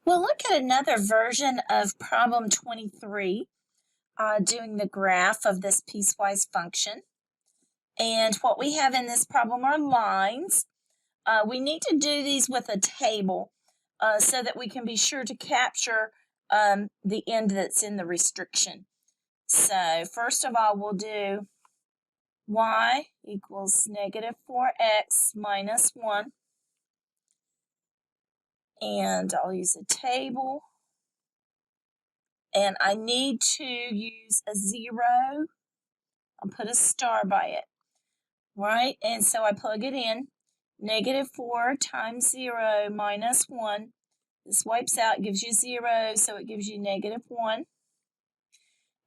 We'll look at another version of problem 23, doing the graph of this piecewise function. And what we have in this problem are lines. We need to do these with a table so that we can be sure to capture the end that's in the restriction. So first of all, we'll do y equals negative 4x minus 1. And I'll use a table. And I need to use a 0. I'll put a star by it, right? And so I plug it in. Negative 4 times 0 minus 1. This wipes out, gives you 0, so it gives you negative 1.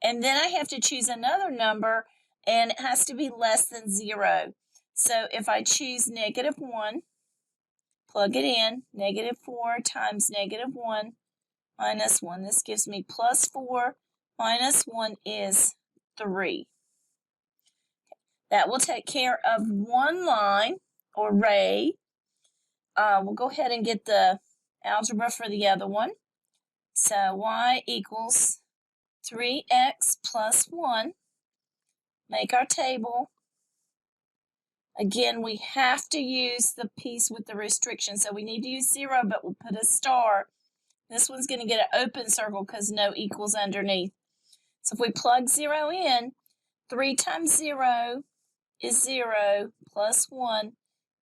And then I have to choose another number, and it has to be less than 0. So if I choose negative 1, plug it in. Negative 4 times negative 1 minus 1. This gives me plus 4 minus 1 is 3. That will take care of one line or ray. We'll go ahead and get the algebra for the other one. So y equals 3x plus 1. Make our table. Again, we have to use the piece with the restriction. So we need to use 0, but we'll put a star. This one's going to get an open circle because no equals underneath. So if we plug 0 in, 3 times 0 is 0, plus 1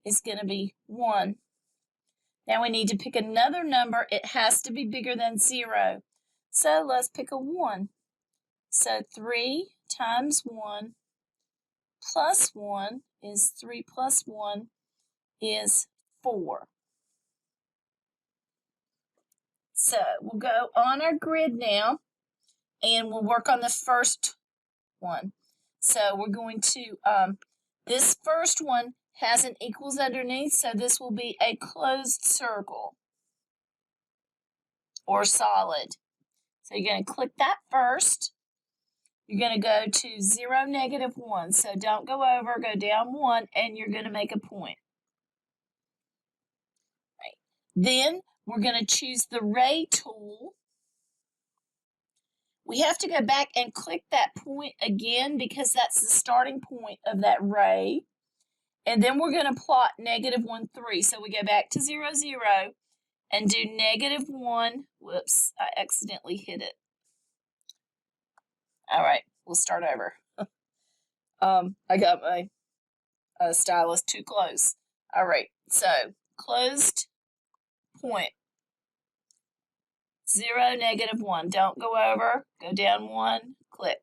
is going to be 1. Now we need to pick another number. It has to be bigger than 0. So let's pick a 1. So 3 times 1 plus 1 is 3 plus 1 is 4. So we'll go on our grid now, and we'll work on the first one. So we're going to, this first one has an equals underneath, so this will be a closed circle or solid. So you're going to click that first. You're going to go to 0, negative 1. So don't go over, go down 1, and you're going to make a point. Right. Then we're going to choose the ray tool. We have to go back and click that point again because that's the starting point of that ray. And then we're going to plot negative 1, 3. So we go back to 0, 0 and do negative 1. Whoops, I accidentally hit it. All right, we'll start over. I got my stylus too close. All right, so closed point. 0, negative 1. Don't go over. Go down 1. Click.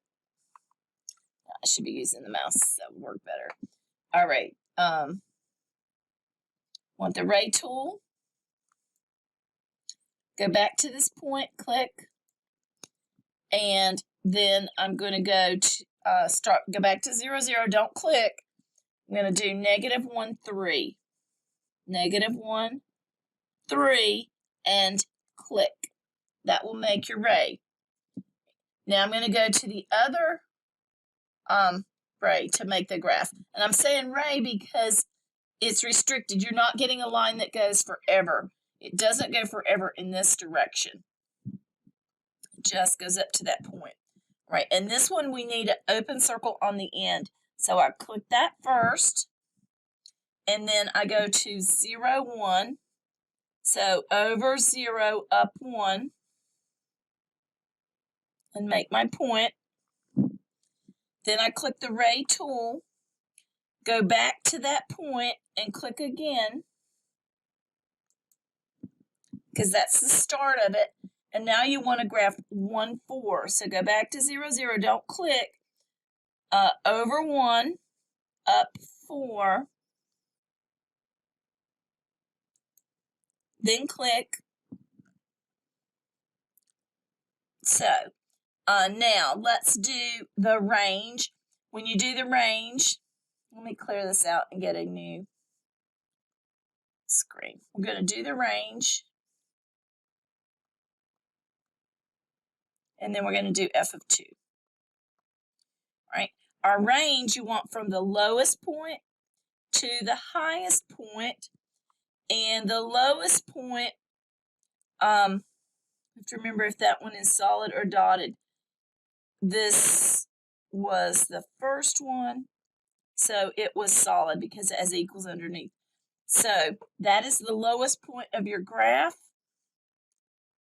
I should be using the mouse. That would work better. All right. Want the ray tool. Go back to this point. Click. And then I'm going to go to go back to 0, 0. Don't click. I'm going to do negative 1, 3. Negative 1, 3, and click. That will make your ray. Now I'm going to go to the other ray to make the graph. And I'm saying ray because it's restricted. You're not getting a line that goes forever. It doesn't go forever in this direction. It just goes up to that point. Right, and this one we need an open circle on the end. So I click that first, and then I go to 0, 1. So over 0, up 1, and make my point. Then I click the ray tool, go back to that point, and click again, because that's the start of it. And now you want to graph 1, 4. So go back to 0, 0. Don't click. Over 1, up 4. Then click. So now let's do the range. When you do the range, let me clear this out and get a new screen. We're going to do the range. And then we're going to do f of 2. All right. Our range you want from the lowest point to the highest point. And the lowest point You have to remember if that one is solid or dotted. This was the first one, so it was solid because it has equals underneath. So that is the lowest point of your graph.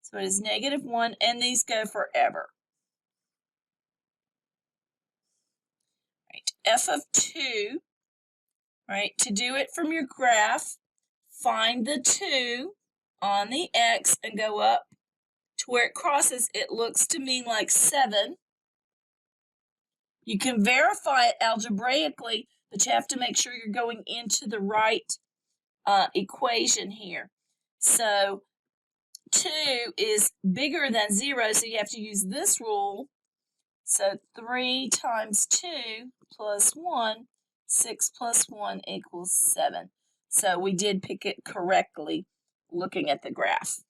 So it is -1, and these go forever. Right, f of 2, right, to do it from your graph, find the 2 on the x and go up to where it crosses. It looks to me like 7. You can verify it algebraically, but you have to make sure you're going into the right equation here. So 2 is bigger than 0, so you have to use this rule. So 3 times 2 plus 1, 6 plus 1 equals 7. So we did pick it correctly looking at the graph.